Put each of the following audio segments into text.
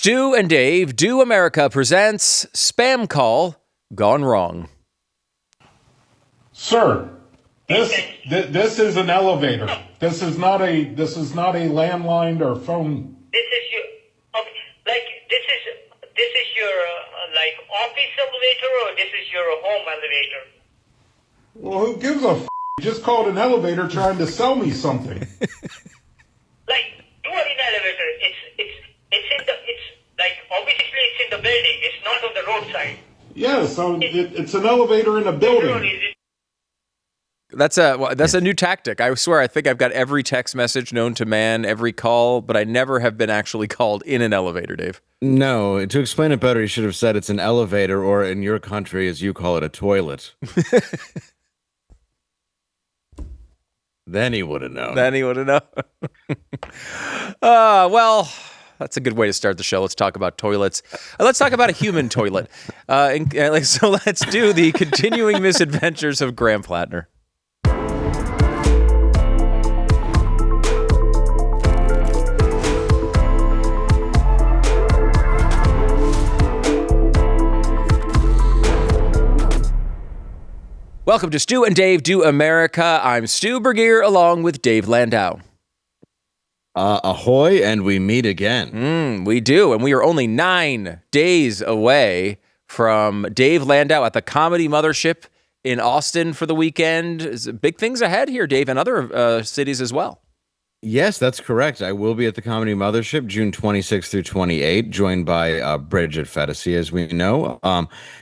Stu and Dave Do America presents Spam Call Gone Wrong. Sir, this is an elevator. This is not a landline or phone. This is your this is your office elevator, or this is your home elevator? Well, who gives a f***? You just called an elevator trying to sell me something. You are in elevator. Obviously it's in the building. It's not on the roadside. Yeah, so it's an elevator in a building. That's a new tactic. I swear, I think I've got every text message known to man, every call, but I never have been actually called in an elevator, Dave. No, to explain it better, you should have said it's an elevator, or in your country, as you call it, a toilet. Then he would have known. Well, that's a good way to start the show. Let's talk about toilets. Let's talk about a human toilet. So let's do the continuing misadventures of Graham Platner. Welcome to Stu and Dave Do America. I'm Stu Bergier along with Dave Landau. Ahoy, and we meet again. We do, and we are only 9 days away from Dave Landau at the Comedy Mothership in Austin for the weekend. Big things ahead here, Dave, and other cities as well. Yes, that's correct. I will be at the Comedy Mothership June 26th through 28, joined by Bridget Fetisi, as we know.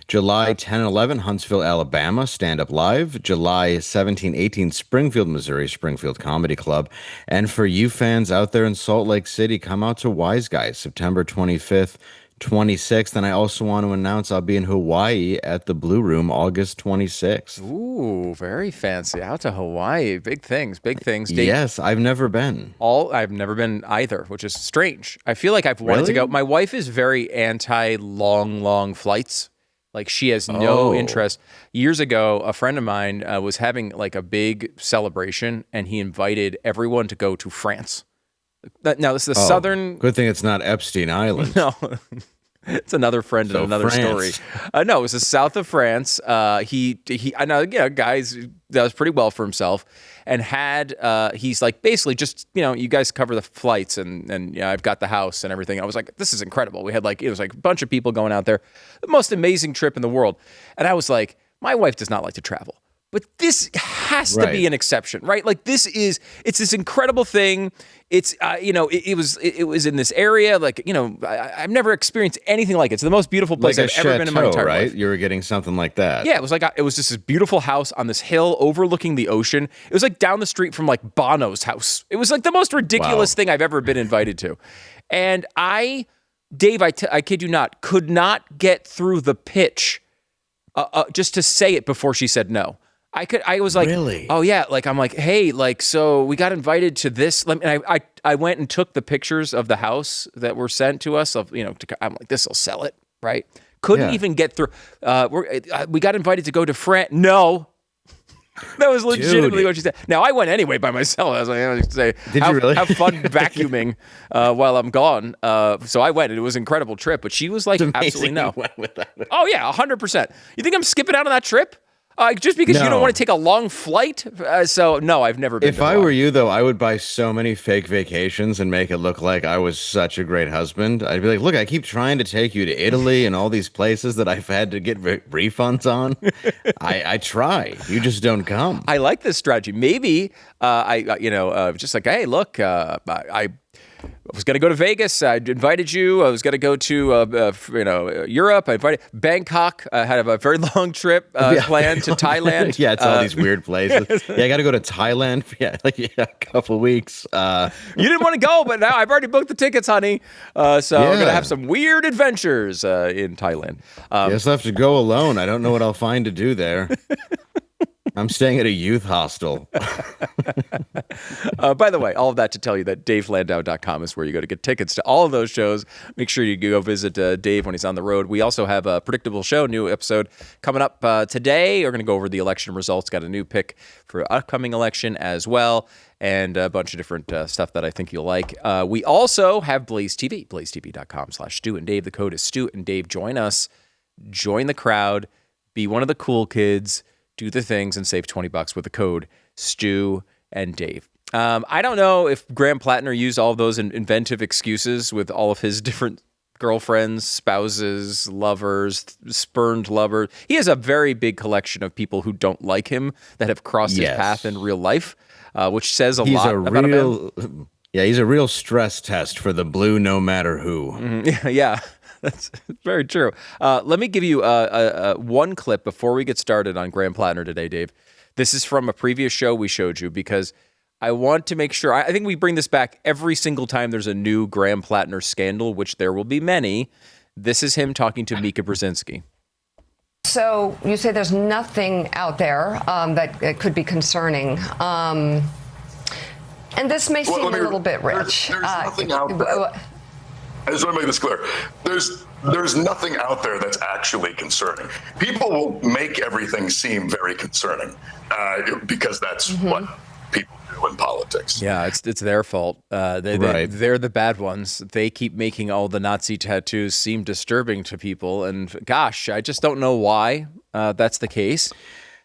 July 10 and 11, Huntsville, Alabama, Stand Up Live. July 17, 18, Springfield, Missouri, Springfield Comedy Club. And for you fans out there in Salt Lake City, come out to Wise Guys, September 25th, 26th. And I also want to announce I'll be in Hawaii at the Blue Room August 26th. Ooh, very fancy. Out to Hawaii. Big things. Dave. Yes, I've never been. I've never been either, which is strange. I feel like I've wanted to go. My wife is very anti long flights. Like, she has no interest. Years ago, a friend of mine was having like a big celebration, and he invited everyone to go to France. Now, this is the southern... Good thing it's not Epstein Island. No, it's another friend and another France. story. No, it was the south of France. I know, guys does pretty well for himself, and he's like, basically just, you guys cover the flights, and I've got the house and everything. I was like, this is incredible. We had it was like a bunch of people going out there, the most amazing trip in the world. And I was like, my wife does not like to travel, but this has to be an exception, right? Like, it's this incredible thing. It's, it was in this area. Like, I've never experienced anything like it. It's the most beautiful place I've ever been in my entire life. You were getting something like that. Yeah, it was just this beautiful house on this hill overlooking the ocean. It was like down the street from like Bono's house. It was like the most ridiculous thing I've ever been invited to. And Dave, I kid you not, could not get through the pitch just to say it before she said no. I was like, really? Oh yeah. Like, I'm like, hey, like, so we got invited to this. And I went and took the pictures of the house that were sent to us I'm like, this will sell it. Right. Couldn't even get through. We got invited to go to France. No, that was legitimately what she said. Now, I went anyway by myself. I was like, Did you really? Have fun vacuuming while I'm gone. So I went, and it was an incredible trip, but she was like, absolutely no. Went with that. Oh yeah. 100%. You think I'm skipping out on that trip? Just because you don't want to take a long flight? So, no, I've never been. If I were you, though, I would buy so many fake vacations and make it look like I was such a great husband. I'd be like, look, I keep trying to take you to Italy and all these places that I've had to get refunds on. I try. You just don't come. I like this strategy. Maybe just like, hey, look, I was going to go to Vegas. I invited you. I was going to go to, Europe. I invited Bangkok. I had a very long trip planned to Thailand. Yeah, it's all these weird places. I got to go to Thailand for a couple weeks. You didn't want to go, but now I've already booked the tickets, honey. So we're going to have some weird adventures in Thailand. Guess I'll have to go alone. I don't know what I'll find to do there. I'm staying at a youth hostel. By the way, all of that to tell you that DaveLandau.com is where you go to get tickets to all of those shows. Make sure you go visit Dave when he's on the road. We also have a Predictable Show, new episode coming up today. We're going to go over the election results. Got a new pick for upcoming election as well, and a bunch of different stuff that I think you'll like. We also have Blaze TV, blazetv.com/Stu and Dave. The code is Stu and Dave. Join us. Join the crowd. Be one of the cool kids. Do the things and save $20 with the code Stu and Dave. I don't know if Graham Platner used all of those inventive excuses with all of his different girlfriends, spouses, lovers, spurned lovers. He has a very big collection of people who don't like him that have crossed his path in real life, which says a lot about him. Yeah, he's a real stress test for the blue no matter who. Mm-hmm. Yeah. That's very true. Let me give you one clip before we get started on Graham Platner today, Dave. This is from a previous show we showed you because I want to make sure. I think we bring this back every single time there's a new Graham Platner scandal, which there will be many. This is him talking to Mika Brzezinski. So you say there's nothing out there that could be concerning. And this may seem a little bit rich. There's nothing out there. I just want to make this clear. There's nothing out there that's actually concerning. People will make everything seem very concerning because that's what people do in politics. Yeah, it's their fault. They're the bad ones. They keep making all the Nazi tattoos seem disturbing to people. And gosh, I just don't know why that's the case.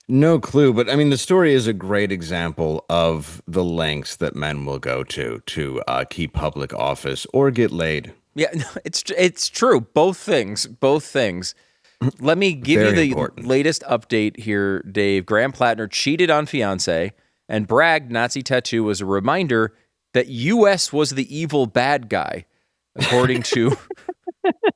No clue, but I mean, the story is a great example of the lengths that men will go to keep public office or get laid. Yeah, it's true. Both things. Let me give you the latest update here, Dave. Graham Platner cheated on fiancé and bragged Nazi tattoo was a reminder that U.S. was the evil bad guy, according to...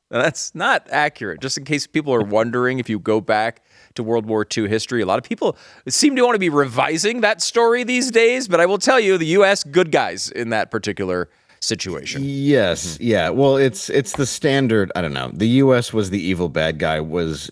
That's not accurate. Just in case people are wondering, if you go back to World War II history, a lot of people seem to want to be revising that story these days, but I will tell you, the U.S. good guys in that particular situation. Yes. Yeah. Well, it's the standard. I don't know. The U.S. was the evil bad guy once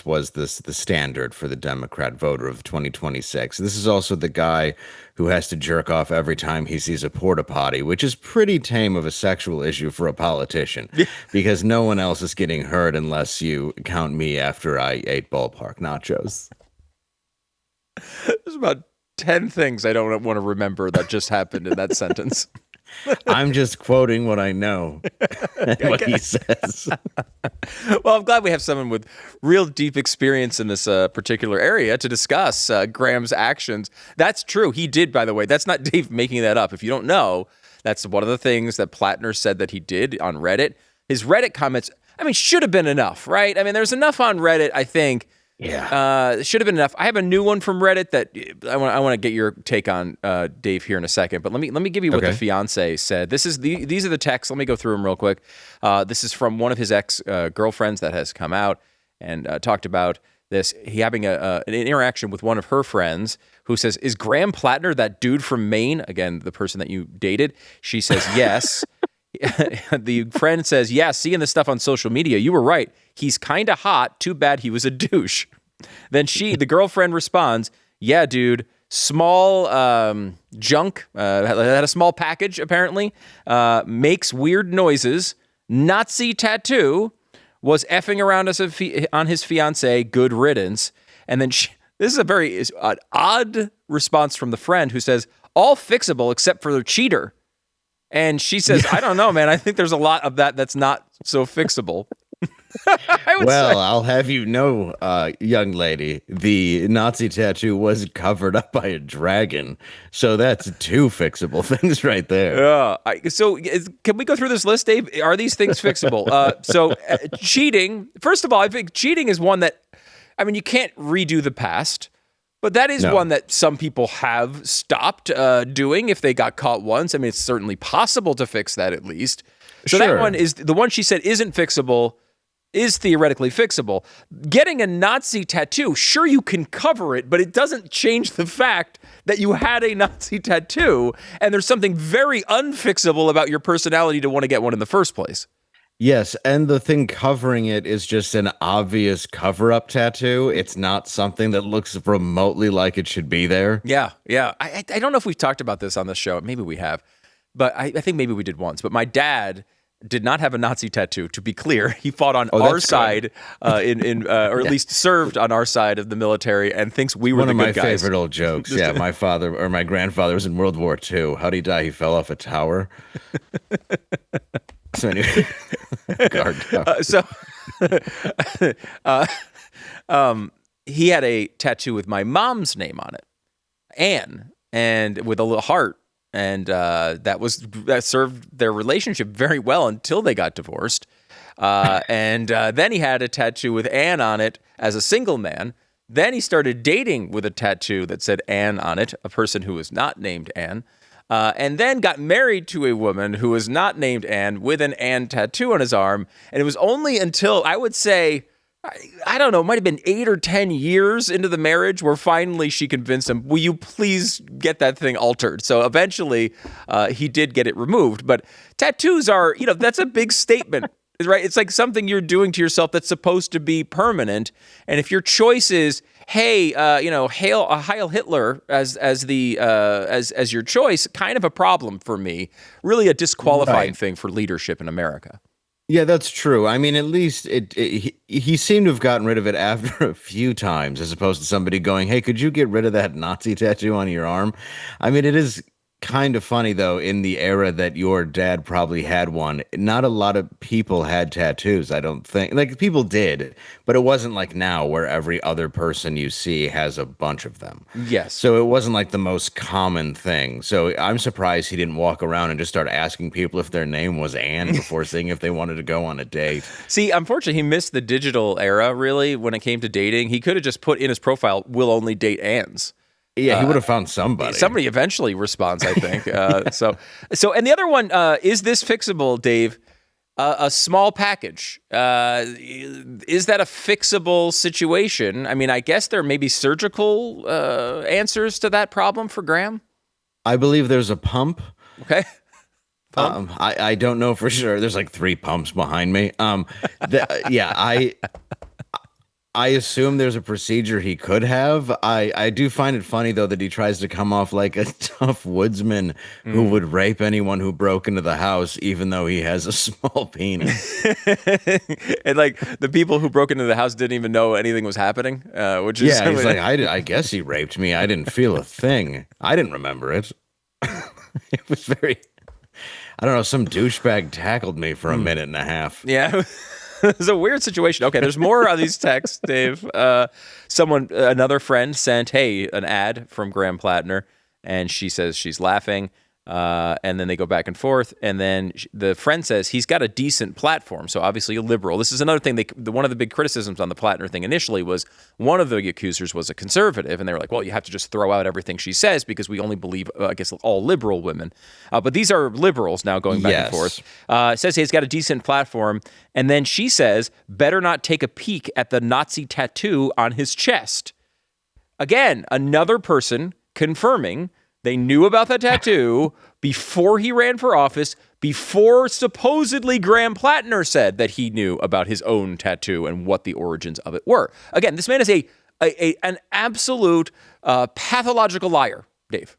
was the standard for the Democrat voter of 2026. This is also the guy who has to jerk off every time he sees a porta potty, which is pretty tame of a sexual issue for a politician because no one else is getting hurt unless you count me after I ate ballpark nachos. There's about 10 things I don't want to remember that just happened in that sentence. I'm just quoting what I know and what he says. Well, I'm glad we have someone with real deep experience in this particular area to discuss Graham's actions. That's true. He did, by the way. That's not Dave making that up. If you don't know, that's one of the things that Platner said that he did on Reddit. His Reddit comments, should have been enough, right? There's enough on Reddit, I think. Yeah. Should have been enough. I have a new one from Reddit that I want to get your take on, Dave, here in a second. But let me give you what the fiance said. These are the texts. Let me go through them real quick. This is from one of his ex girlfriends that has come out and talked about this. He having an interaction with one of her friends who says, "Is Graham Platner that dude from Maine?" Again, the person that you dated. She says, "Yes." The friend says, "Yeah, seeing this stuff on social media, you were right. He's kind of hot. Too bad he was a douche." Then the girlfriend responds, "Yeah, dude, small junk, had a small package, apparently, makes weird noises, Nazi tattoo, was effing around on his fiance, good riddance." And then this is a very odd response from the friend who says, "All fixable except for the cheater." And she says, "I don't know, man. I think there's a lot of that's not so fixable." I'll have you know, young lady, the Nazi tattoo was covered up by a dragon. So that's two fixable things right there. Yeah. Can we go through this list, Dave? Are these things fixable? Cheating. First of all, I think cheating is one that, you can't redo the past. But that is one that some people have stopped doing if they got caught once. It's certainly possible to fix that at least. So that one is the one she said isn't fixable, is theoretically fixable. Getting a Nazi tattoo, sure, you can cover it, but it doesn't change the fact that you had a Nazi tattoo, and there's something very unfixable about your personality to want to get one in the first place. Yes, and the thing covering it is just an obvious cover-up tattoo. It's not something that looks remotely like it should be there. Yeah, yeah. I don't know if we've talked about this on the show. Maybe we have, but I think maybe we did once. But my dad did not have a Nazi tattoo. To be clear, he fought on our side, or at least served on our side of the military, and thinks we were One the of good my guys. favorite old jokes. Yeah, my father or my grandfather was in World War II. How'd he die? He fell off a tower. So anyway, guard tower. He had a tattoo with my mom's name on it, Anne, and with a little heart, and that served their relationship very well until they got divorced. And then he had a tattoo with Anne on it as a single man. Then he started dating with a tattoo that said Anne on it, a person who was not named Anne. And then got married to a woman who was not named Anne with an Anne tattoo on his arm. And it was only until, I would say, I don't know, it might have been 8 or 10 years into the marriage where finally she convinced him, will you please get that thing altered? So eventually he did get it removed. But tattoos are, that's a big statement, right? It's like something you're doing to yourself that's supposed to be permanent. And if your choice is, hey, Heil Hitler as your choice, kind of a problem for me. Really a disqualifying thing for leadership in America. Yeah, that's true. I mean, at least he seemed to have gotten rid of it after a few times, as opposed to somebody going, "Hey, could you get rid of that Nazi tattoo on your arm?" I mean, it is kind of funny, though, in the era that your dad probably had one, not a lot of people had tattoos, I don't think. Like, people did, but it wasn't like now where every other person you see has a bunch of them. Yes. So it wasn't like the most common thing. So I'm surprised he didn't walk around and just start asking people if their name was Anne before seeing if they wanted to go on a date. See, unfortunately, he missed the digital era, really, when it came to dating. He could have just put in his profile, will only date Annes. Yeah, he would have found somebody. Somebody eventually responds, I think. So, and the other one, is this fixable, Dave? A small package. Is that a fixable situation? I mean, I guess there may be surgical answers to that problem for Graham. I believe there's a pump. Okay. I don't know for sure. There's like 3 pumps behind me. I assume there's a procedure he could have. I do find it funny, though, that he tries to come off like a tough woodsman who would rape anyone who broke into the house, even though he has a small penis. And like the people who broke into the house didn't even know anything was happening. Which is he's like, I guess he raped me. I didn't feel a thing. I didn't remember it. It was very, I don't know, some douchebag tackled me for a minute and a half. Yeah. It's a weird situation. Okay, there's more of these texts, Dave. Another friend sent, an ad from Graham Platner, and she says she's laughing, and then they go back and forth, and then the friend says he's got a decent platform, so obviously a liberal. This is another thing. One of the big criticisms on the Platner thing initially was one of the accusers was a conservative, and they were like, well, you have to just throw out everything she says because we only believe, I guess, all liberal women. But these are liberals now going back and forth. Says he's got a decent platform, and then she says, better not take a peek at the Nazi tattoo on his chest. Again, another person confirming they knew about that tattoo before he ran for office, before supposedly Graham Platner said that he knew about his own tattoo and what the origins of it were. Again, this man is an absolute pathological liar, Dave.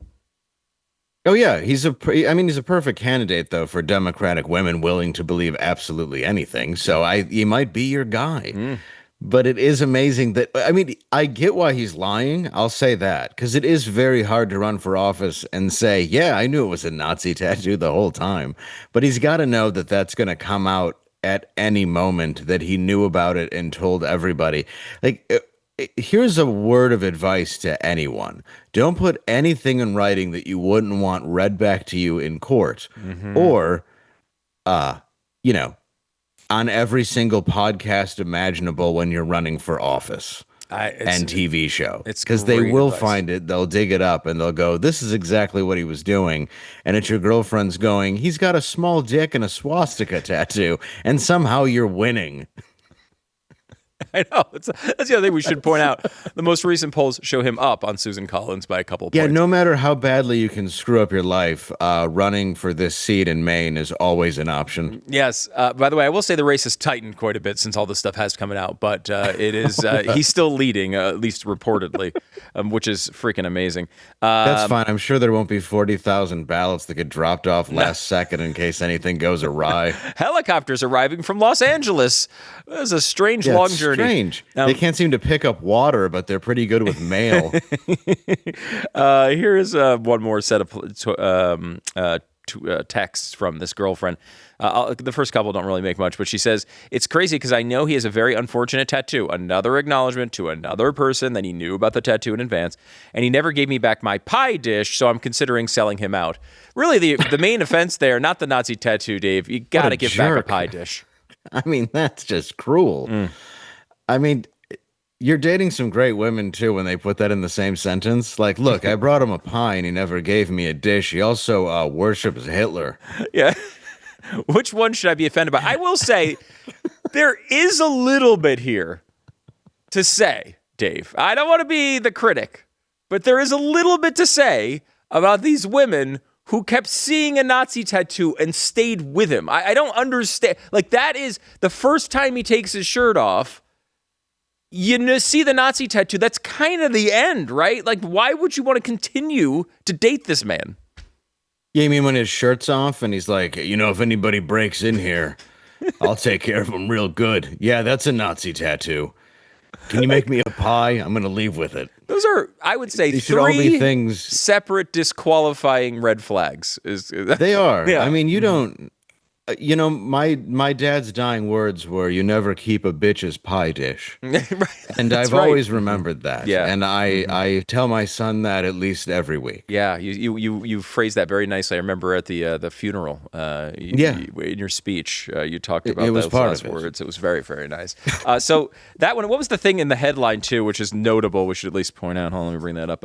Oh, yeah. He's a perfect candidate, though, for Democratic women willing to believe absolutely anything. So he might be your guy. But it is amazing that, I get why he's lying. I'll say that, because it is very hard to run for office and say, yeah, I knew it was a Nazi tattoo the whole time. But he's got to know that that's going to come out at any moment, that he knew about it and told everybody. Here's a word of advice to anyone. Don't put anything in writing that you wouldn't want read back to you in court, or, on every single podcast imaginable when you're running for office and TV show. It's because they will find it, they'll dig it up, and they'll go, this is exactly what he was doing. And it's your girlfriend's going, he's got a small dick and a swastika tattoo, and somehow you're winning. I know. That's the other thing we should point out. The most recent polls show him up on Susan Collins by a couple of points. Yeah, no matter how badly you can screw up your life, running for this seat in Maine is always an option. Yes. By the way, I will say the race has tightened quite a bit since all this stuff has coming out, but it is he's still leading, at least reportedly, which is freaking amazing. That's fine. I'm sure there won't be 40,000 ballots that get dropped off last second in case anything goes awry. Helicopters arriving from Los Angeles. It was a strange long journey. Strange. They can't seem to pick up water, but they're pretty good with mail. Here is one more set of texts from this girlfriend. The first couple don't really make much, but she says, it's crazy because I know he has a very unfortunate tattoo. Another acknowledgement to another person that he knew about the tattoo in advance, and he never gave me back my pie dish, so I'm considering selling him out. Really, the main offense there, not the Nazi tattoo, Dave. You got to give back a pie dish. I mean, that's just cruel. I mean, you're dating some great women, too, when they put that in the same sentence. Like, look, I brought him a pie and he never gave me a dish. He also worships Hitler. Yeah. Which one should I be offended by? I will say there is a little bit here to say, Dave. I don't want to be the critic, but there is a little bit to say about these women who kept seeing a Nazi tattoo and stayed with him. I don't understand. Like, that is the first time he takes his shirt off. You see the Nazi tattoo. That's kind of the end, right? Like, why would you want to continue to date this man? Yeah, you mean when his shirt's off and he's like, if anybody breaks in here, I'll take care of them real good. Yeah, that's a Nazi tattoo. Can you make me a pie? I'm going to leave with it. Those are, I would say, These should all be things separate disqualifying red flags. They are. Yeah. I mean, you don't. My dad's dying words were, "You never keep a bitch's pie dish," Right. and I've always remembered that. Yeah. And I tell my son that at least every week. Yeah, you phrased that very nicely. I remember at the funeral. In your speech, you talked about it was those part last of it. words. It was very, very nice. So that one, what was the thing in the headline too, which is notable? We should at least point out. Hold on, let me bring that up.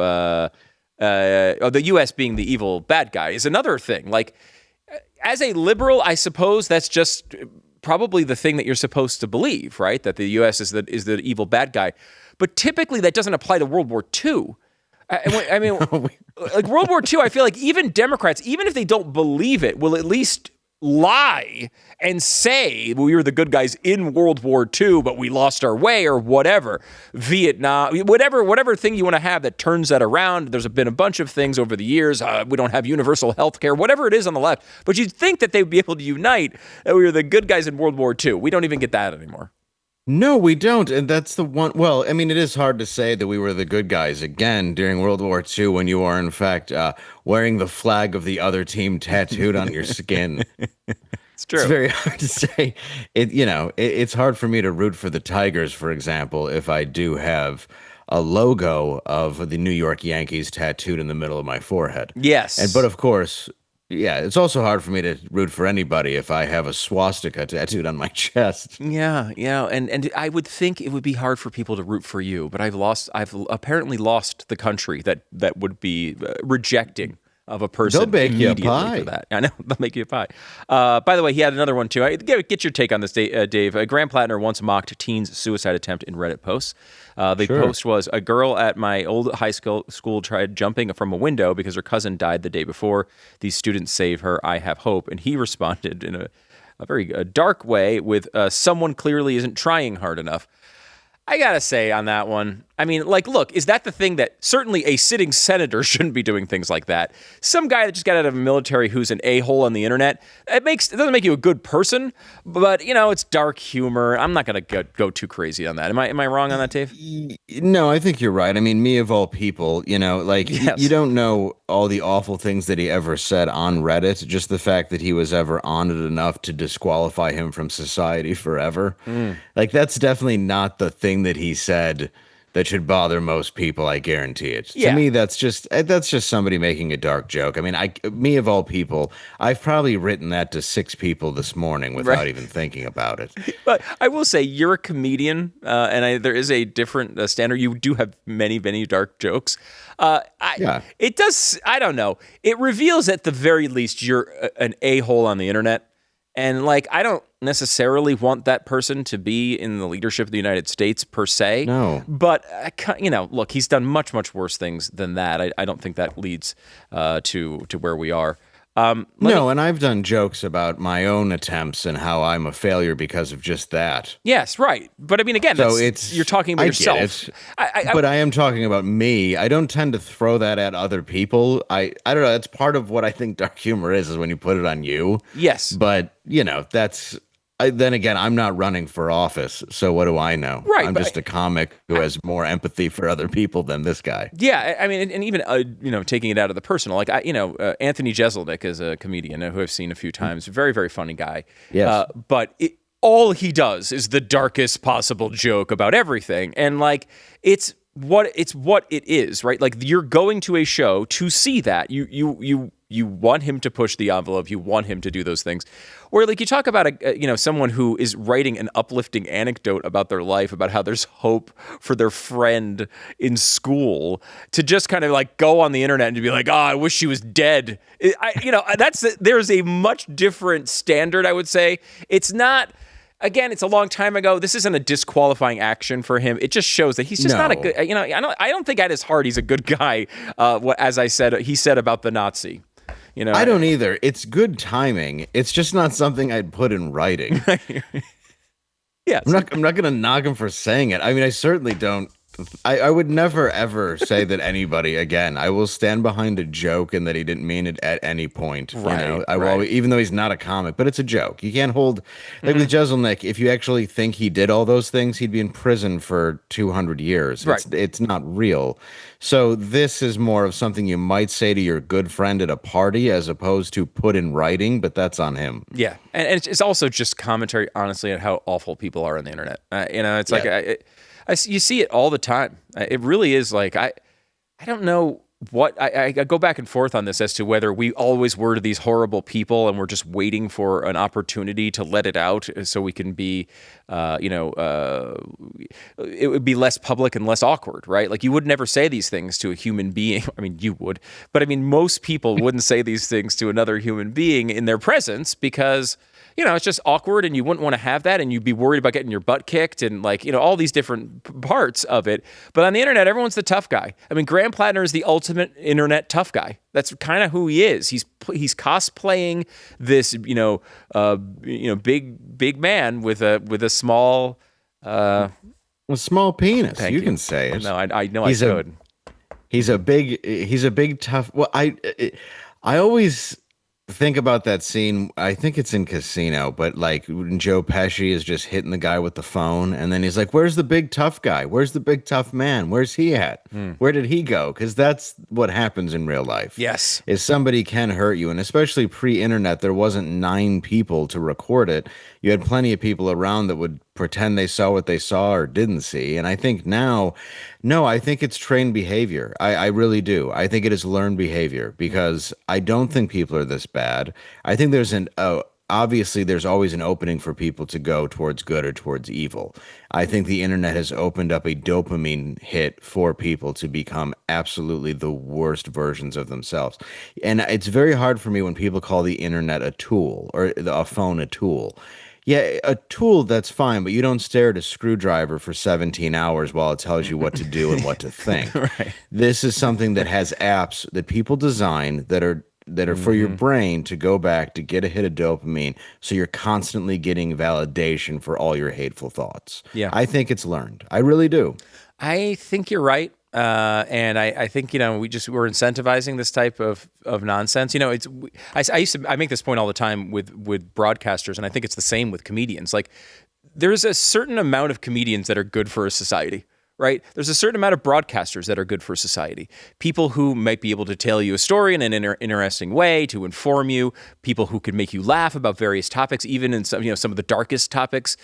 The U.S. being the evil bad guy is another thing. Like, as a liberal, I suppose that's just probably the thing that you're supposed to believe, right? That the U.S. is the evil bad guy. But typically that doesn't apply to World War II. I mean, like World War II, I feel like even Democrats, even if they don't believe it, will at least lie and say we were the good guys in World War II, but we lost our way or whatever. Vietnam, whatever thing you want to have that turns that around. There's been a bunch of things over the years. We don't have universal health care, whatever it is on the left. But you'd think that they would be able to unite that we were the good guys in World War II. We don't even get that anymore. No, we don't. And that's the one. Well, I mean, it is hard to say that we were the good guys again during World War II when you are, in fact, wearing the flag of the other team tattooed on your skin. It's true. It's very hard to say. It's hard for me to root for the Tigers, for example, if I do have a logo of the New York Yankees tattooed in the middle of my forehead. Yes. But of course, yeah, it's also hard for me to root for anybody if I have a swastika tattooed on my chest. Yeah, and I would think it would be hard for people to root for you, but I've apparently lost the country that would be rejecting of a person. They'll make you a pie for that. I know, they'll make you a pie. By the way, he had another one too. Get your take on this, Dave. Graham Platner once mocked teen's suicide attempt in Reddit posts. The post was, a girl at my old high school tried jumping from a window because her cousin died the day before. These students save her. I have hope. And he responded in a very dark way with, someone clearly isn't trying hard enough. I gotta say on that one, I mean, like, look, is that the thing that certainly a sitting senator shouldn't be doing things like that? Some guy that just got out of the military who's an a-hole on the internet, it doesn't make you a good person, but, it's dark humor. I'm not gonna go too crazy on that. Am I wrong on that, Dave? No, I think you're right. I mean, me of all people, Yes. you don't know all the awful things that he ever said on Reddit, just the fact that he was ever on it enough to disqualify him from society forever. Like, that's definitely not the thing that he said that should bother most people, I guarantee it. Yeah. To me, that's just somebody making a dark joke. I mean, me of all people, I've probably written that to 6 people this morning without even thinking about it. But I will say, you're a comedian, and there is a different standard. You do have many, many dark jokes. It does, I don't know. It reveals at the very least you're an a-hole on the internet. And like, I don't necessarily want that person to be in the leadership of the United States per se. No. But, look, he's done much, much worse things than that. I don't think that leads to where we are. And I've done jokes about my own attempts and how I'm a failure because of just that. Yes, right. But I mean, again, So you're talking about yourself. But I am talking about me. I don't tend to throw that at other people. I don't know. That's part of what I think dark humor is when you put it on you. Yes. But, then again, I'm not running for office, so what do I know? Right, I'm just a comic who has more empathy for other people than this guy. Yeah, I mean, and even taking it out of the personal, like Anthony Jeselnik is a comedian who I've seen a few times. Very, very funny guy. Yes, but all he does is the darkest possible joke about everything, and like it's what it is, right? Like you're going to a show to see that you want him to push the envelope. You want him to do those things. Or like you talk about someone who is writing an uplifting anecdote about their life, about how there's hope for their friend in school, to just kind of like go on the internet and to be like, oh, I wish she was dead. There's a much different standard, I would say. It's not. Again, it's a long time ago. This isn't a disqualifying action for him. It just shows that he's just not a good. I don't think at his heart he's a good guy. As I said, he said about the Nazi. I don't either. It's good timing. It's just not something I'd put in writing. Yeah, I'm not going to knock him for saying it. I mean, I certainly don't. I would never, ever say that anybody, again, I will stand behind a joke and that he didn't mean it at any point. Right, I will always, even though he's not a comic, but it's a joke. You can't hold, like with Jeselnik, if you actually think he did all those things, he'd be in prison for 200 years. Right. It's not real. So this is more of something you might say to your good friend at a party as opposed to put in writing, but that's on him. Yeah, and it's also just commentary, honestly, on how awful people are on the internet. It's like you see it all the time. It really is like I don't know what I go back and forth on this as to whether we always were to these horrible people and we're just waiting for an opportunity to let it out so we can be, it would be less public and less awkward, right? Like you would never say these things to a human being. I mean, you would, but I mean, most people wouldn't say these things to another human being in their presence because it's just awkward and you wouldn't want to have that and you'd be worried about getting your butt kicked and all these different parts of it. But on the internet, everyone's the tough guy. I mean, Graham Platner is the ultimate internet tough guy. That's kind of who he is. He's cosplaying this, big man with a small a small penis. Thank you can say it. No, I know I could. He's a big tough. Well, I always think about that scene. I think it's in Casino, but like when Joe Pesci is just hitting the guy with the phone, and then he's like, "Where's the big tough guy? Where's the big tough man? Where's he at? Where did he go?" Because that's what happens in real life. Yes, is somebody can hurt you, and especially pre-internet, there wasn't 9 people to record it. You had plenty of people around that would pretend they saw what they saw or didn't see. And I think now, no, I think it's trained behavior. I really do. I think it is learned behavior because I don't think people are this bad. I think there's obviously there's always an opening for people to go towards good or towards evil. I think the internet has opened up a dopamine hit for people to become absolutely the worst versions of themselves. And it's very hard for me when people call the internet a tool or a phone a tool. Yeah, a tool, that's fine, but you don't stare at a screwdriver for 17 hours while it tells you what to do and what to think. Right. This is something that has apps that people design that are for your brain to go back to get a hit of dopamine, so you're constantly getting validation for all your hateful thoughts. Yeah. I think it's learned. I really do. I think you're right. And I think, we're incentivizing this type of nonsense. I make this point all the time with broadcasters, and I think it's the same with comedians. Like there's a certain amount of comedians that are good for a society. Right? There's a certain amount of broadcasters that are good for society. People who might be able to tell you a story in an interesting way, to inform you, people who could make you laugh about various topics, even in some of the darkest topics.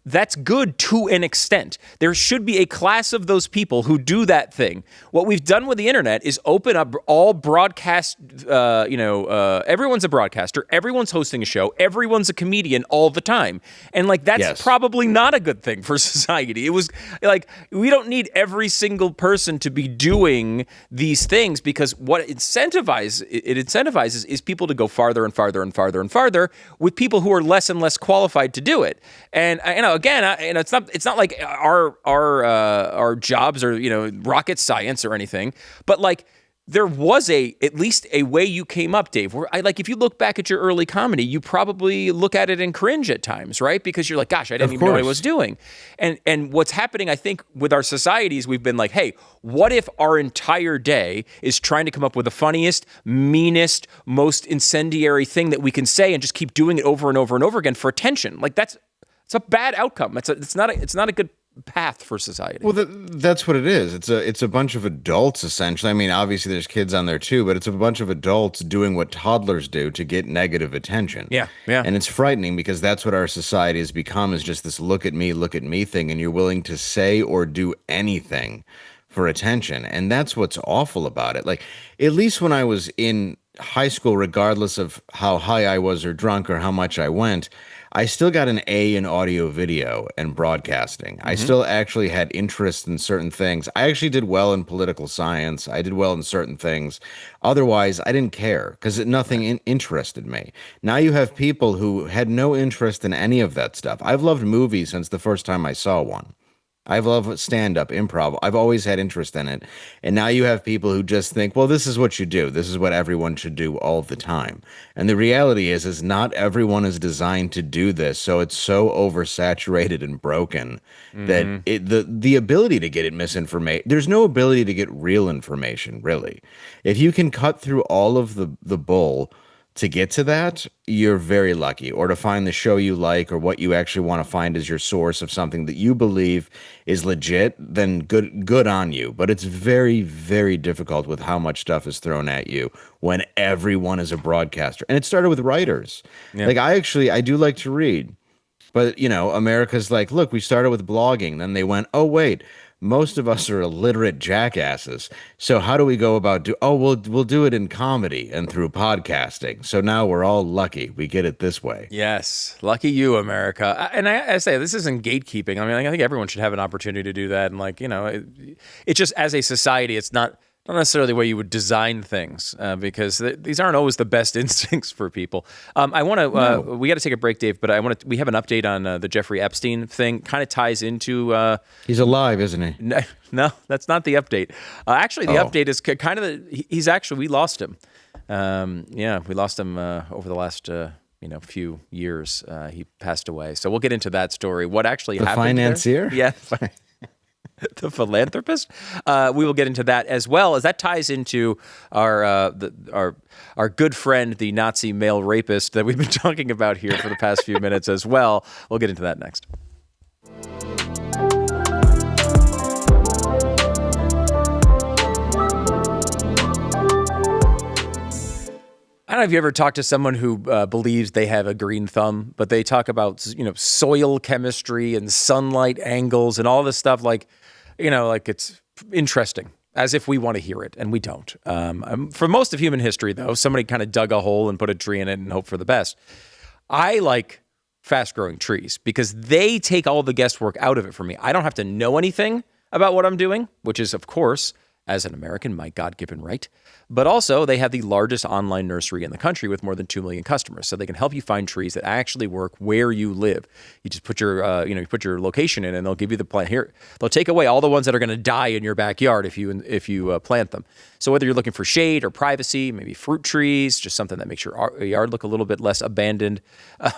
That's good to an extent. There should be a class of those people who do that thing. What we've done with the internet is open up all broadcast, everyone's a broadcaster, everyone's hosting a show, everyone's a comedian all the time. And that's probably not a good thing for society. It was like, we don't need every single person to be doing these things, because what it incentivizes is people to go farther and farther and farther and farther with people who are less and less qualified to do it. And it's not like our jobs are rocket science or anything, but like there was at least a way you came up, Dave, where if you look back at your early comedy, you probably look at it and cringe at times, right? Because you're like, gosh, I didn't even know what I was doing. And what's happening, I think, with our societies, we've been like, hey, what if our entire day is trying to come up with the funniest, meanest, most incendiary thing that we can say and just keep doing it over and over and over again for attention? Like it's a bad outcome. It's not a good path for society. Well, that's what it is. It's a bunch of adults, essentially. I mean, obviously there's kids on there too, but it's a bunch of adults doing what toddlers do to get negative attention. Yeah. And it's frightening because that's what our society has become, is just this look at me thing, and you're willing to say or do anything for attention. And that's what's awful about it. Like, at least when I was in high school, regardless of how high I was or drunk or how much I went, I still got an A in audio, video, and broadcasting. I still actually had interest in certain things. I actually did well in political science. I did well in certain things. Otherwise, I didn't care because nothing interested me. Now you have people who had no interest in any of that stuff. I've loved movies since the first time I saw one. I've loved stand-up, improv. I've always had interest in it. And now you have people who just think, well, this is what you do. This is what everyone should do all the time. And the reality is not everyone is designed to do this. So it's so oversaturated and broken that the ability to get it misinformation, there's no ability to get real information, really. If you can cut through all of the bull to get to that, you're very lucky. Or to find the show you like, or what you actually want to find as your source of something that you believe is legit, then good on you. But it's very, very difficult with how much stuff is thrown at you when everyone is a broadcaster. And it started with writers. Yeah. Like, I do like to read. But, America's like, look, we started with blogging. Then they went, oh, wait, most of us are illiterate jackasses. So how do we go about we'll do it in comedy and through podcasting. So now we're all lucky. We get it this way. Yes. Lucky you, America. And I say, this isn't gatekeeping. I mean, I think everyone should have an opportunity to do that. And it's just, as a society, it's not necessarily the way you would design things, because these aren't always the best instincts for people. I want to. We got to take a break, Dave. But we have an update on the Jeffrey Epstein thing. Kind of ties into. He's alive, isn't he? No, that's not the update. Actually, the update is kind of he's actually, we lost him. We lost him over the last few years. He passed away. So we'll get into that story. What actually happened? The financier? There. Yeah. The philanthropist. We will get into that, as well as that ties into our good friend, the Nazi male rapist that we've been talking about here for the past few minutes as well. We'll get into that next. I don't know if you ever talked to someone who believes they have a green thumb, but they talk about soil chemistry and sunlight angles and all this stuff like it's interesting, as if we want to hear it, and we don't. For most of human history, though, somebody kind of dug a hole and put a tree in it and hope for the best. I like fast-growing trees because they take all the guesswork out of it for me. I don't have to know anything about what I'm doing, which is, of course, as an American, my God-given right. But also, they have the largest online nursery in the country with more than 2 million customers. So they can help you find trees that actually work where you live. You just put your, you put your location in, and they'll give you the plant. Here, they'll take away all the ones that are going to die in your backyard if you plant them. So whether you're looking for shade or privacy, maybe fruit trees, just something that makes your yard look a little bit less abandoned.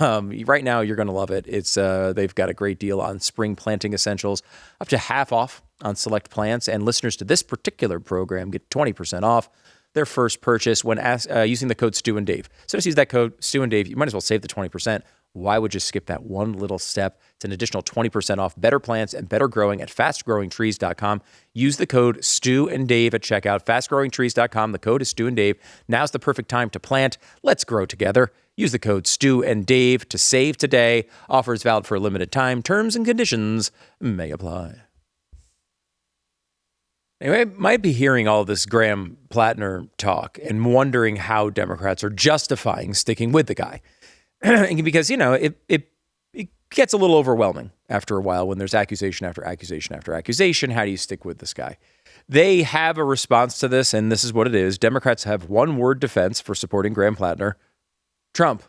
Right now, you're going to love it. It's they've got a great deal on spring planting essentials, up to half off on select plants, and listeners to this particular program get 20% off their first purchase when using the code Stu and Dave. So just use that code Stu and Dave. You might as well save the 20%. Why would you skip that one little step? It's an additional 20% off better plants and better growing at fastgrowingtrees.com. Use the code Stu and Dave at checkout. Fastgrowingtrees.com. The code is Stu and Dave. Now's the perfect time to plant. Let's grow together. Use the code Stu and Dave to save today. Offer is valid for a limited time. Terms and conditions may apply. Anyway, I might be hearing all this Graham Platner talk and wondering how Democrats are justifying sticking with the guy. Because, it gets a little overwhelming after a while when there's accusation after accusation after accusation. How do you stick with this guy? They have a response to this, and this is what it is. Democrats have one-word defense for supporting Graham Platner: Trump.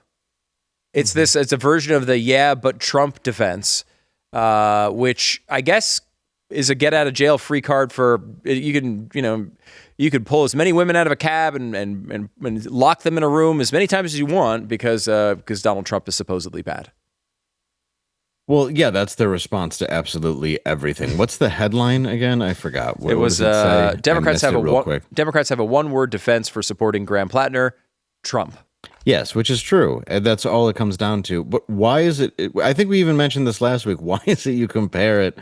It's a version of the "yeah, but Trump" defense, which I guess is a get-out-of-jail-free card for you could pull as many women out of a cab and lock them in a room as many times as you want because Donald Trump is supposedly bad. Well, yeah, that's their response to absolutely everything. What's the headline again? I forgot. What does it say? Democrats have a one-word defense for supporting Graham Platner: Trump. Yes, which is true. And that's all it comes down to. But why is it? I think we even mentioned this last week. Why is it you compare it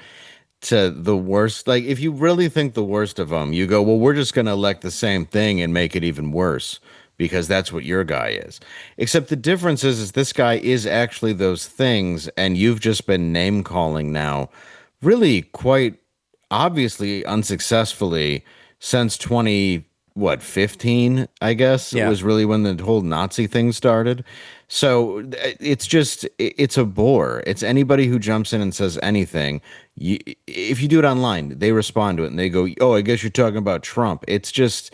to the worst? Like, if you really think the worst of them, you go, well, we're just going to elect the same thing and make it even worse, because that's what your guy is. Except the difference is this guy is actually those things, and you've just been name calling now, really quite obviously unsuccessfully since 15, I guess. Yeah. It was really when the whole Nazi thing started. So it's a bore. It's anybody who jumps in and says anything. If you do it online, they respond to it and they go, oh, I guess you're talking about Trump. It's just...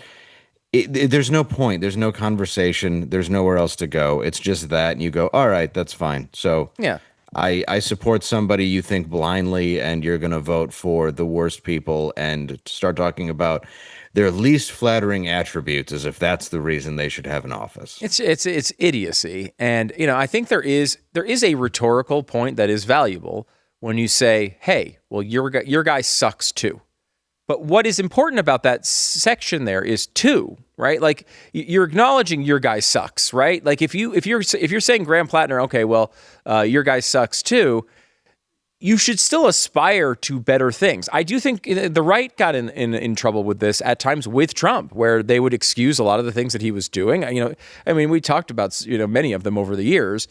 there's no point. There's no conversation. There's nowhere else to go. It's just that, and you go, all right, that's fine. So yeah, I support somebody you think blindly, and you're going to vote for the worst people and start talking about their least flattering attributes as if that's the reason they should have an office. It's idiocy, and I think there is a rhetorical point that is valuable when you say, hey, well, your guy sucks too. But what is important about that section there is two, right? Like, you're acknowledging your guy sucks, right? Like, if you're saying Graham Platner, okay, well, your guy sucks too, you should still aspire to better things. I do think the right got in trouble with this at times with Trump, where they would excuse a lot of the things that he was doing. We talked about many of them over the years.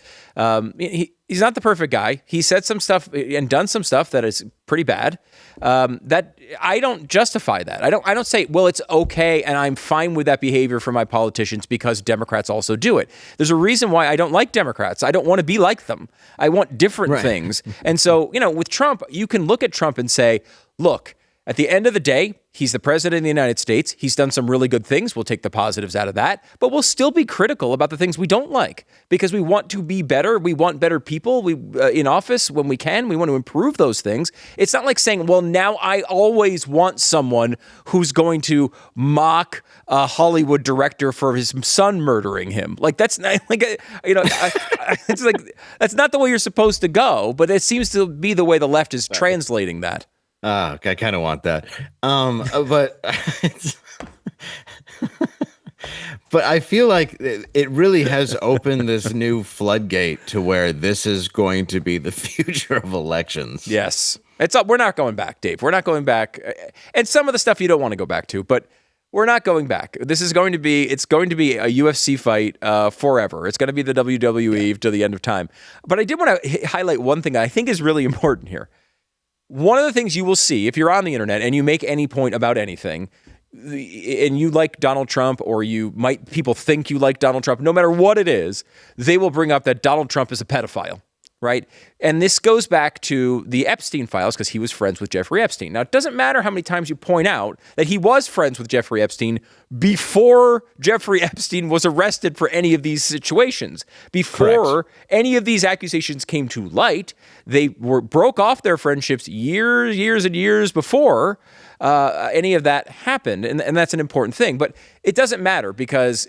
He's not the perfect guy. He said some stuff and done some stuff that is pretty bad. That I don't justify that. I don't say, well, it's okay and I'm fine with that behavior for my politicians because Democrats also do it. There's a reason why I don't like Democrats. I don't want to be like them. I want different things. And so, with Trump, you can look at Trump and say, look, at the end of the day, he's the president of the United States. He's done some really good things. We'll take the positives out of that, but we'll still be critical about the things we don't like because we want to be better. We want better people in office when we can. We want to improve those things. It's not like saying, well, now I always want someone who's going to mock a Hollywood director for his son murdering him. Like, that's not like, it's like, that's not the way you're supposed to go, but it seems to be the way the left is translating that. I kind of want that. But but I feel like it really has opened this new floodgate to where this is going to be the future of elections. Yes. We're not going back, Dave. We're not going back. And some of the stuff you don't want to go back to, but we're not going back. It's going to be a UFC fight forever. It's going to be the WWE to the end of time. But I did want to highlight one thing I think is really important here. One of the things you will see if you're on the internet and you make any point about anything, and you like Donald Trump, or people think you like Donald Trump, no matter what it is, they will bring up that Donald Trump is a pedophile, right? And this goes back to the Epstein files because he was friends with Jeffrey Epstein. Now, it doesn't matter how many times you point out that he was friends with Jeffrey Epstein before Jeffrey Epstein was arrested for any of these situations. Before any of these accusations came to light, they broke off their friendships years and years before any of that happened, and that's an important thing. But it doesn't matter because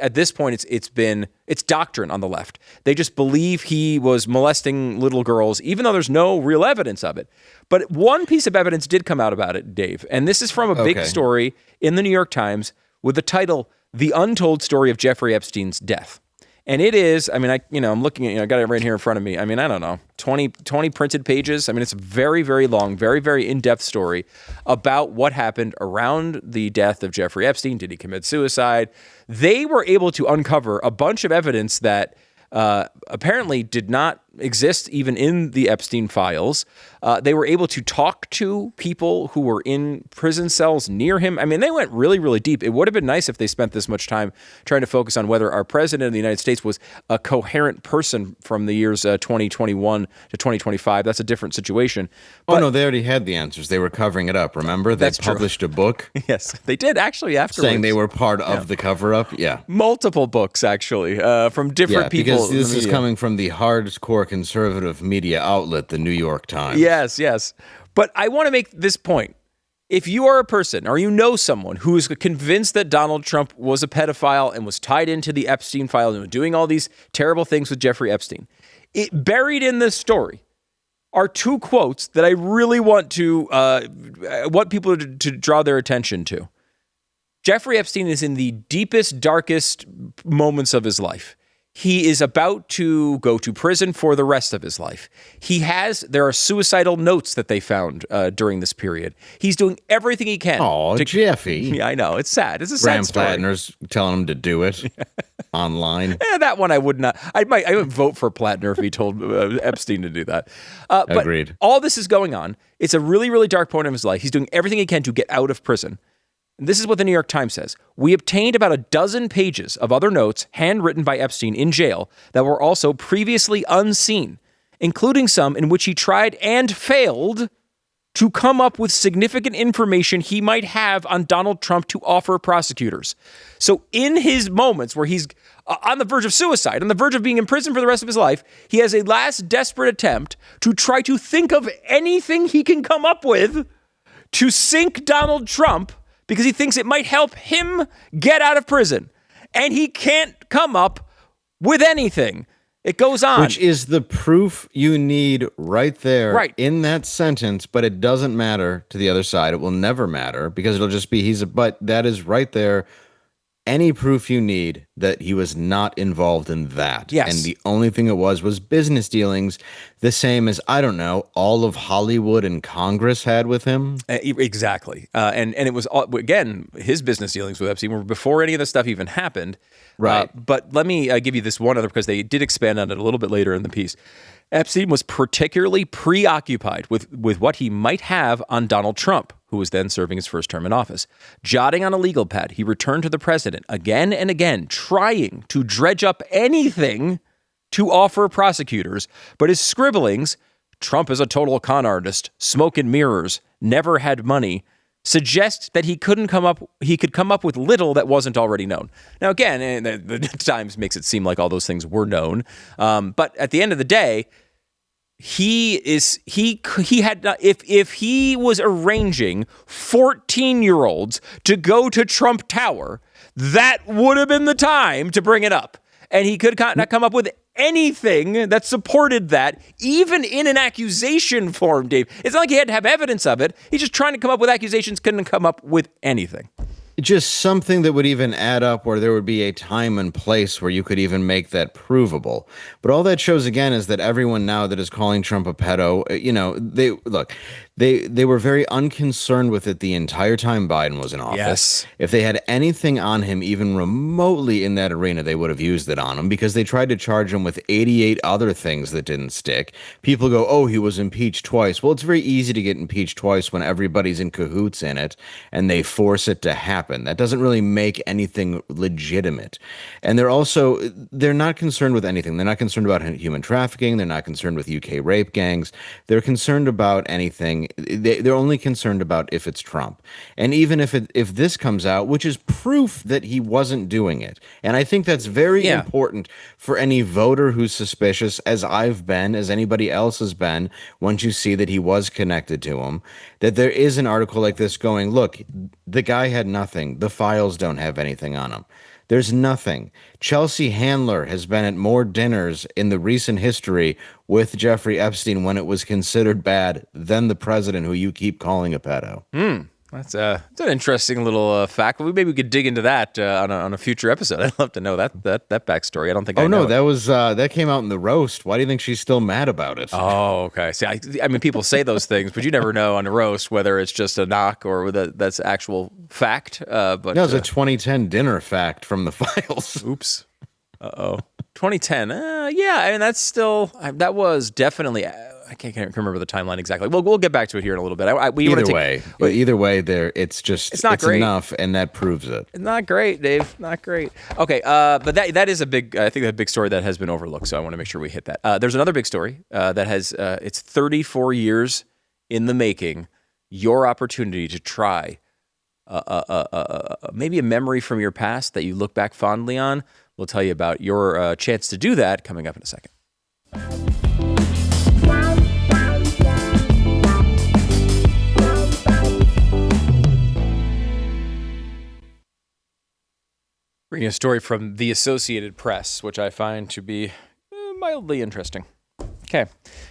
at this point it's doctrine on the left. They just believe he was molesting little girls, even though there's no real evidence of it. But one piece of evidence did come out about it, Dave, and this is from a big story in the New York Times with the title "The Untold Story of Jeffrey Epstein's Death." And it is, I'm looking at, I got it right here in front of me. I don't know, 20 printed pages. It's a very, very long, very, very in-depth story about what happened around the death of Jeffrey Epstein. Did he commit suicide? They were able to uncover a bunch of evidence that apparently did not exist even in the Epstein files. They were able to talk to people who were in prison cells near him. I mean, they went really, really deep. It would have been nice if they spent this much time trying to focus on whether our president of the United States was a coherent person from the years 2021 to 2025. That's a different situation. But, no, they already had the answers. They were covering it up. Remember, they published a book. Yes, they did actually afterwards. Saying they were part of the cover-up. Yeah, multiple books actually from different people. Because this is coming from the hardcore conservative media outlet, the New York Times. Yes. But I want to make this point. If you are a person or you know someone who is convinced that Donald Trump was a pedophile and was tied into the Epstein files and was doing all these terrible things with Jeffrey Epstein, buried in this story are two quotes that I really want people to draw their attention to. Jeffrey Epstein is in the deepest, darkest moments of his life. He is about to go to prison for the rest of his life. There are suicidal notes that they found during this period. He's doing everything he can. Oh, Jeffy. Yeah, I know. It's sad. It's a Graham sad story. Platner's telling him to do it online. That one I would not. I would vote for Platner if he told Epstein to do that. Agreed. But all this is going on. It's a really, really dark point of his life. He's doing everything he can to get out of prison. This is what the New York Times says. We obtained about a dozen pages of other notes handwritten by Epstein in jail that were also previously unseen, including some in which he tried and failed to come up with significant information he might have on Donald Trump to offer prosecutors. So in his moments where he's on the verge of suicide, on the verge of being in prison for the rest of his life, he has a last desperate attempt to try to think of anything he can come up with to sink Donald Trump because he thinks it might help him get out of prison. And he can't come up with anything. It goes on. Which is the proof you need right there in that sentence, but it doesn't matter to the other side. It will never matter because it'll just be but that is right there. Any proof you need that he was not involved in that. Yes. And the only thing it was business dealings, the same as, I don't know, all of Hollywood and Congress had with him. Exactly. And it was, again, his business dealings with Epstein were before any of this stuff even happened. Right. But let me give you this one other, because they did expand on it a little bit later in the piece. Epstein was particularly preoccupied with what he might have on Donald Trump, who was then serving his first term in office. Jotting on a legal pad, he returned to the president again and again, trying to dredge up anything to offer prosecutors. But his scribblings, Trump is a total con artist, smoke and mirrors, never had money, suggest that he could come up with little that wasn't already known. Now, again, the Times makes it seem like all those things were known. But at the end of the day, if he was arranging 14-year-olds to go to Trump Tower, that would have been the time to bring it up. And he could not come up with anything that supported that, even in an accusation form, Dave. It's not like he had to have evidence of it. He's just trying to come up with accusations, couldn't come up with anything. Just something that would even add up where there would be a time and place where you could even make that provable. But all that shows, again, is that everyone now that is calling Trump a pedo, they were very unconcerned with it the entire time Biden was in office. Yes. If they had anything on him, even remotely in that arena, they would have used it on him because they tried to charge him with 88 other things that didn't stick. People go, oh, he was impeached twice. Well, it's very easy to get impeached twice when everybody's in cahoots in it and they force it to happen. That doesn't really make anything legitimate. And they're not concerned with anything. They're not concerned about human trafficking. They're not concerned with UK rape gangs. They're concerned about anything. They're only concerned about if it's Trump. And even if this comes out, which is proof that he wasn't doing it. And I think that's very important for any voter who's suspicious, as I've been, as anybody else has been, once you see that he was connected to him, that there is an article like this going, look, the guy had nothing. The files don't have anything on him. There's nothing. Chelsea Handler has been at more dinners in the recent history with Jeffrey Epstein when it was considered bad than the president who you keep calling a pedo. That's an interesting little fact. Maybe we could dig into that on a future episode. I'd love to know that backstory. I don't think. That came out in the roast. Why do you think she's still mad about it? Oh, okay. See, I mean, people say those things, but you never know on the roast whether it's just a knock or whether that's actual fact. But no, it's a 2010 dinner fact from the files. Oops. Uh-oh. 2010. Yeah, I mean, that's still, that was definitely, I can't remember the timeline exactly. We'll get back to it here in a little bit. Either way, it's not great. enough, and that proves it. It's not great, Dave. Not great. Okay, but that is a big, I think, a big story that has been overlooked, so I want to make sure we hit that. There's another big story that has, it's 34 years in the making, your opportunity to try maybe a memory from your past that you look back fondly on. We'll tell you about your chance to do that coming up in a second. Reading a story from the Associated Press, which I find to be mildly interesting. Okay,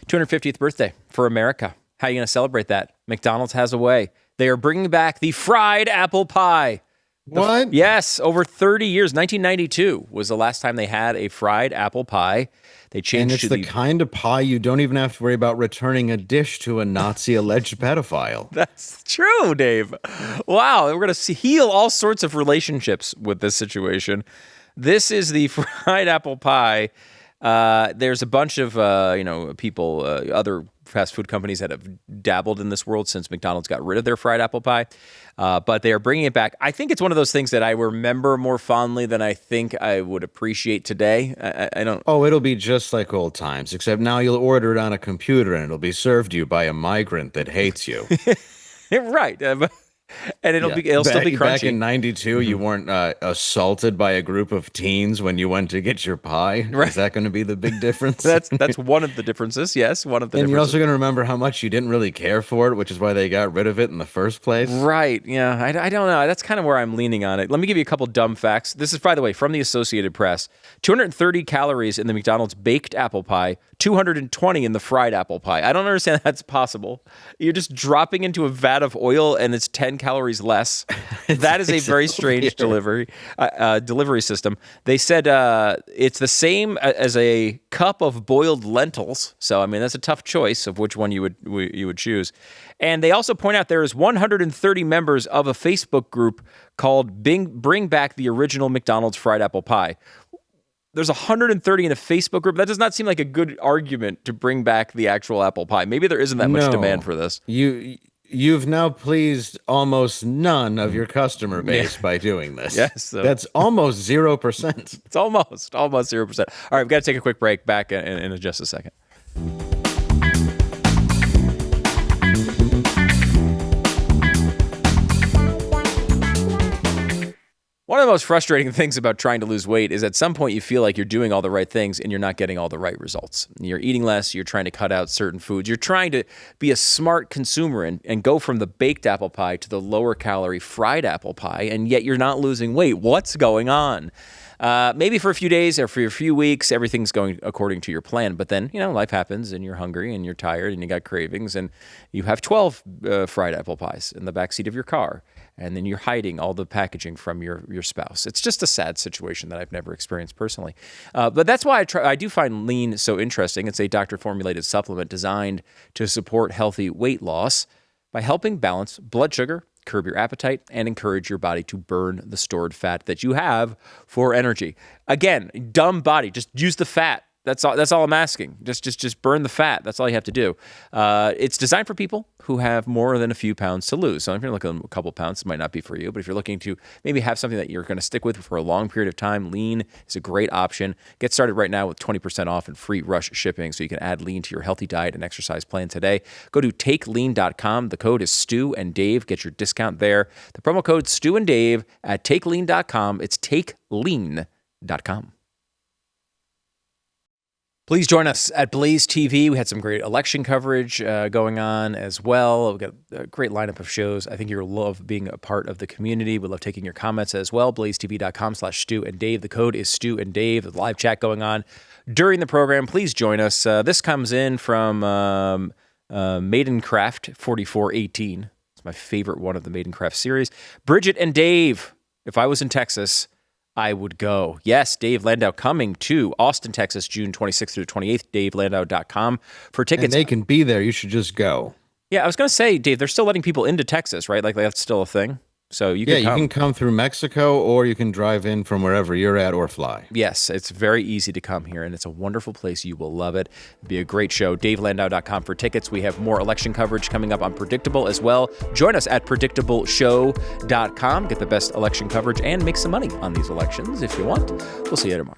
250th birthday for America. How are you going to celebrate that? McDonald's has a way. They are bringing back the fried apple pie. What? Yes, over 30 years. 1992 was the last time they had a fried apple pie. They changed. And it's the kind of pie you don't even have to worry about returning a dish to a Nazi alleged pedophile. That's true, Dave. Wow, we're going to heal all sorts of relationships with this situation. This is the fried apple pie. There's a bunch of people, other fast food companies that have dabbled in this world since McDonald's got rid of their fried apple pie, but they are bringing it back. I think it's one of those things that I remember more fondly than I think I would appreciate today. I don't. Oh, it'll be just like old times, except now you'll order it on a computer and it'll be served to you by a migrant that hates you. Right. And it'll still be crunchy. Back in 92, you weren't assaulted by a group of teens when you went to get your pie. Right. Is that going to be the big difference? That's one of the differences. Yes, one of the differences. And you're also going to remember how much you didn't really care for it, which is why they got rid of it in the first place. Right. Yeah. I don't know. That's kind of where I'm leaning on it. Let me give you a couple dumb facts. This is, by the way, from the Associated Press. 230 calories in the McDonald's baked apple pie, 220 in the fried apple pie. I don't understand how that's possible. You're just dropping into a vat of oil and it's 10 calories less. That is a very strange delivery system. They said it's the same as a cup of boiled lentils. So I mean that's a tough choice of which one you would choose. And they also point out there is 130 members of a Facebook group called Bring Back the Original McDonald's Fried Apple Pie. There's 130 in a Facebook group. That does not seem like a good argument to bring back the actual apple pie. Maybe there isn't that much demand for this. You've now pleased almost none of your customer base by doing this. Yes. That's almost 0%. It's almost 0%. All right, we've got to take a quick break. Back in just a second. One of the most frustrating things about trying to lose weight is at some point you feel like you're doing all the right things and you're not getting all the right results. You're eating less, you're trying to cut out certain foods, you're trying to be a smart consumer and go from the baked apple pie to the lower calorie fried apple pie, and yet you're not losing weight. What's going on? Maybe for a few days or for a few weeks, everything's going according to your plan. But then, life happens and you're hungry and you're tired and you got cravings and you have 12 fried apple pies in the backseat of your car. And then you're hiding all the packaging from your spouse. It's just a sad situation that I've never experienced personally. But that's why I do find Lean so interesting. It's a doctor-formulated supplement designed to support healthy weight loss by helping balance blood sugar, curb your appetite, and encourage your body to burn the stored fat that you have for energy. Again, dumb body, just use the fat. That's all I'm asking. Just burn the fat. That's all you have to do. It's designed for people who have more than a few pounds to lose. So if you're looking at a couple pounds, it might not be for you. But if you're looking to maybe have something that you're going to stick with for a long period of time, Lean is a great option. Get started right now with 20% off and free rush shipping so you can add Lean to your healthy diet and exercise plan today. Go to takelean.com. The code is Stu and Dave. Get your discount there. The promo code Stu and Dave at takelean.com. It's takelean.com. Please join us at BlazeTV. We had some great election coverage going on as well. We've got a great lineup of shows. I think you'll love being a part of the community. We love taking your comments as well. BlazeTV.com/Stu and Dave. The code is Stu and Dave. The live chat going on during the program. Please join us. This comes in from Maidencraft 4418. It's my favorite one of the Maidencraft series. Bridget and Dave. If I was in Texas, I would go. Yes, Dave Landau coming to Austin, Texas, June 26th through 28th, DaveLandau.com for tickets. And they can be there. You should just go. Yeah, I was going to say, Dave, they're still letting people into Texas, right? Like that's still a thing? So you you can come through Mexico, or you can drive in from wherever you're at, or fly. Yes, it's very easy to come here, and it's a wonderful place. You will love it. It'll be a great show. DaveLandau.com for tickets. We have more election coverage coming up on Predictable as well. Join us at PredictableShow.com. Get the best election coverage and make some money on these elections if you want. We'll see you tomorrow.